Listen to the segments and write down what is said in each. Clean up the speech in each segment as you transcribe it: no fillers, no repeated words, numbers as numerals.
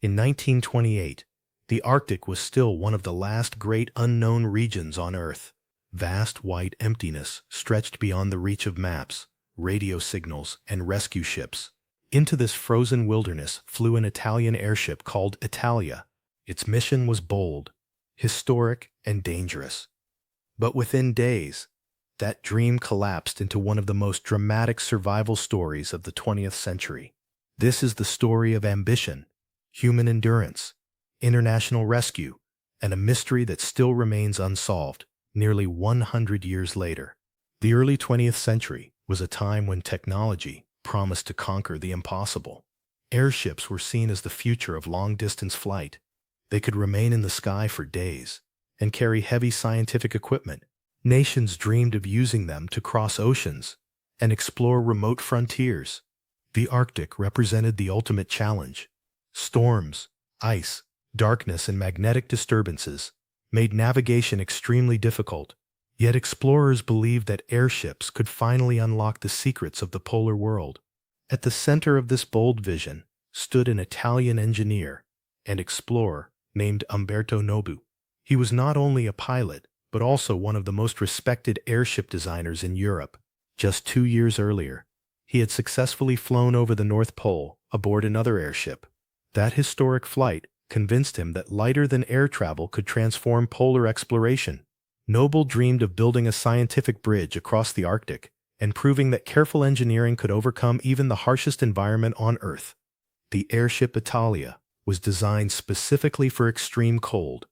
In 1928, the Arctic was still one of the last great unknown regions on Earth. Vast white emptiness stretched beyond the reach of maps, radio signals, and rescue ships. Into this frozen wilderness flew an Italian airship called Italia. Its mission was bold, historic, and dangerous. But within days, that dream collapsed into one of the most dramatic survival stories of the 20th century. This is the story of ambition, human endurance, international rescue, and a mystery that still remains unsolved nearly 100 years later. The early 20th century was a time when technology promised to conquer the impossible. Airships were seen as the future of long-distance flight. They could remain in the sky for days and carry heavy scientific equipment. Nations dreamed of using them to cross oceans and explore remote frontiers. The Arctic represented the ultimate challenge. Storms, ice, darkness, and magnetic disturbances made navigation extremely difficult. Yet explorers believed that airships could finally unlock the secrets of the polar world. At the center of this bold vision stood an Italian engineer and explorer named Umberto Nobile. He was not only a pilot, but also one of the most respected airship designers in Europe. Just 2 years earlier, he had successfully flown over the North Pole aboard another airship. That historic flight convinced him that lighter-than-air travel could transform polar exploration. Nobile dreamed of building a scientific bridge across the Arctic and proving that careful engineering could overcome even the harshest environment on Earth. The Airship Italia was designed specifically for extreme cold.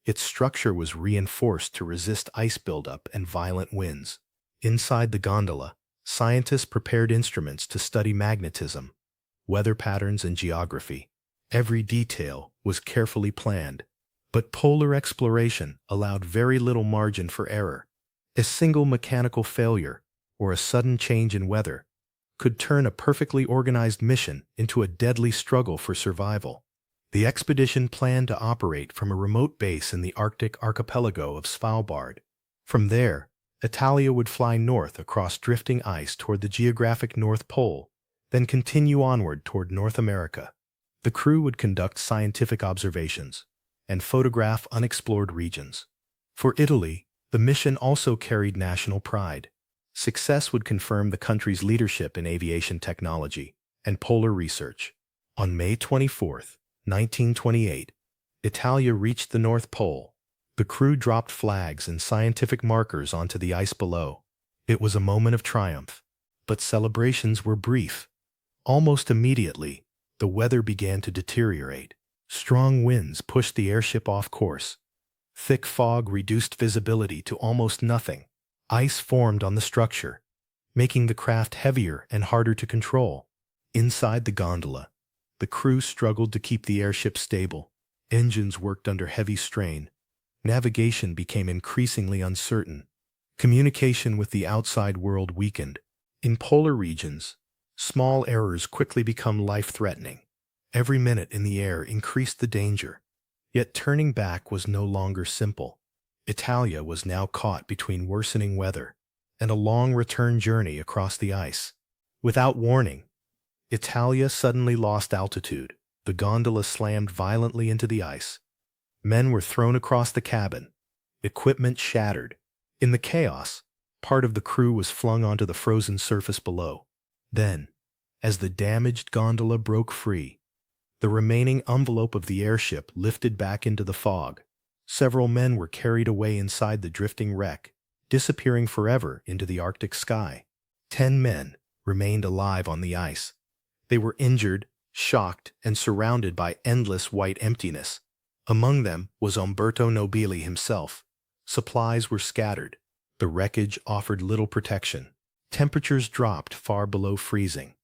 Its structure was reinforced to resist ice buildup and violent winds. Inside the gondola, scientists prepared instruments to study magnetism, weather patterns, and geography. Every detail was carefully planned. But polar exploration allowed very little margin for error. A single mechanical failure or a sudden change in weather could turn a perfectly organized mission into a deadly struggle for survival. The expedition planned to operate from a remote base in the Arctic archipelago of Svalbard. From there, Italia would fly north across drifting ice toward the geographic North Pole, then continue onward toward North America. The crew would conduct scientific observations and photograph unexplored regions. For Italy, the mission also carried national pride. Success would confirm the country's leadership in aviation technology and polar research. On May 24, 1928, Italia reached the North Pole. The crew dropped flags and scientific markers onto the ice below. It was a moment of triumph, but celebrations were brief. Almost immediately, the weather began to deteriorate. Strong winds pushed the airship off course. Thick fog reduced visibility to almost nothing. Ice formed on the structure, making the craft heavier and harder to control. Inside the gondola, the crew struggled to keep the airship stable. Engines worked under heavy strain. Navigation became increasingly uncertain. Communication with the outside world weakened. In polar regions, small errors quickly become life-threatening. Every minute in the air increased the danger. Yet turning back was no longer simple. Italia was now caught between worsening weather and a long return journey across the ice. Without warning, Italia suddenly lost altitude. The gondola slammed violently into the ice. Men were thrown across the cabin. Equipment shattered. In the chaos, part of the crew was flung onto the frozen surface below. Then, as the damaged gondola broke free, the remaining envelope of the airship lifted back into the fog. Several men were carried away inside the drifting wreck, disappearing forever into the Arctic sky. 10 men remained alive on the ice. They were injured, shocked, and surrounded by endless white emptiness. Among them was Umberto Nobile himself. Supplies were scattered. The wreckage offered little protection. Temperatures dropped far below freezing.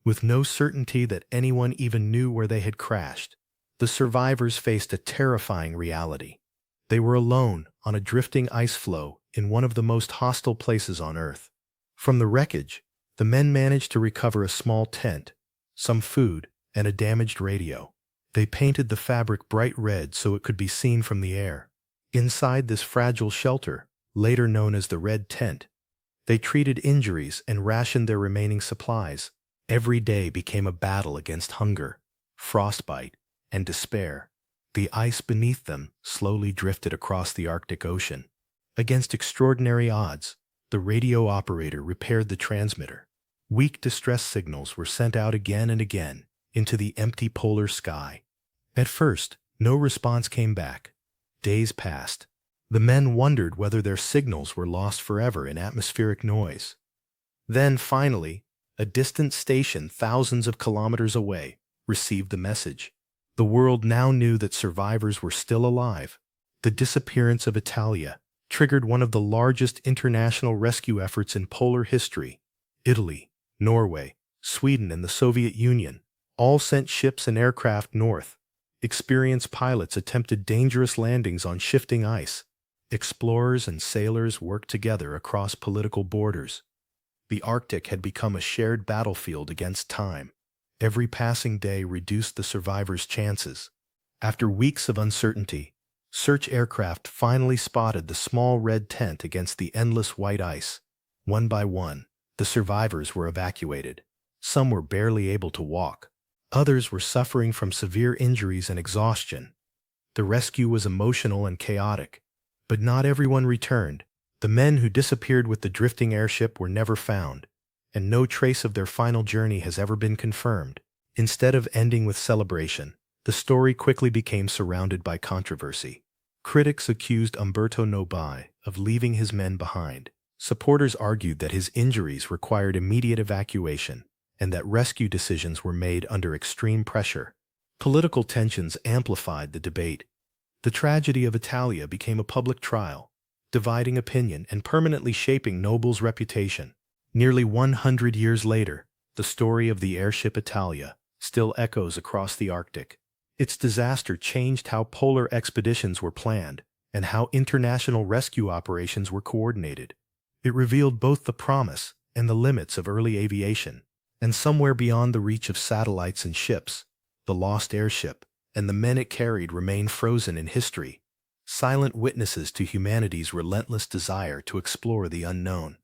With no certainty that anyone even knew where they had crashed, the survivors faced a terrifying reality. They were alone on a drifting ice floe in one of the most hostile places on Earth. From the wreckage, the men managed to recover a small tent, some food, and a damaged radio. They painted the fabric bright red so it could be seen from the air. Inside this fragile shelter, later known as the Red Tent, they treated injuries and rationed their remaining supplies. Every day became a battle against hunger, frostbite, and despair. The ice beneath them slowly drifted across the Arctic Ocean. Against extraordinary odds, the radio operator repaired the transmitter. Weak distress signals were sent out again and again into the empty polar sky. At first, no response came back. Days passed. The men wondered whether their signals were lost forever in atmospheric noise. Then, finally, a distant station thousands of kilometers away received the message. The world now knew that survivors were still alive. The disappearance of Italia triggered one of the largest international rescue efforts in polar history. Italy, Norway, Sweden, and the Soviet Union all sent ships and aircraft north. Experienced pilots attempted dangerous landings on shifting ice. Explorers and sailors worked together across political borders. The Arctic had become a shared battlefield against time. Every passing day reduced the survivors' chances. After weeks of uncertainty, search aircraft finally spotted the small red tent against the endless white ice. One by one, the survivors were evacuated. Some were barely able to walk. Others were suffering from severe injuries and exhaustion. The rescue was emotional and chaotic, but not everyone returned. The men who disappeared with the drifting airship were never found, and no trace of their final journey has ever been confirmed. Instead of ending with celebration, the story quickly became surrounded by controversy. Critics accused Umberto Nobile of leaving his men behind. Supporters argued that his injuries required immediate evacuation and that rescue decisions were made under extreme pressure. Political tensions amplified the debate. The tragedy of Italia became a public trial, dividing opinion and permanently shaping Nobile's reputation. Nearly 100 years later, the story of the Airship Italia still echoes across the Arctic. Its disaster changed how polar expeditions were planned and how international rescue operations were coordinated. It revealed both the promise and the limits of early aviation, and somewhere beyond the reach of satellites and ships, the lost airship and the men it carried remain frozen in history, silent witnesses to humanity's relentless desire to explore the unknown.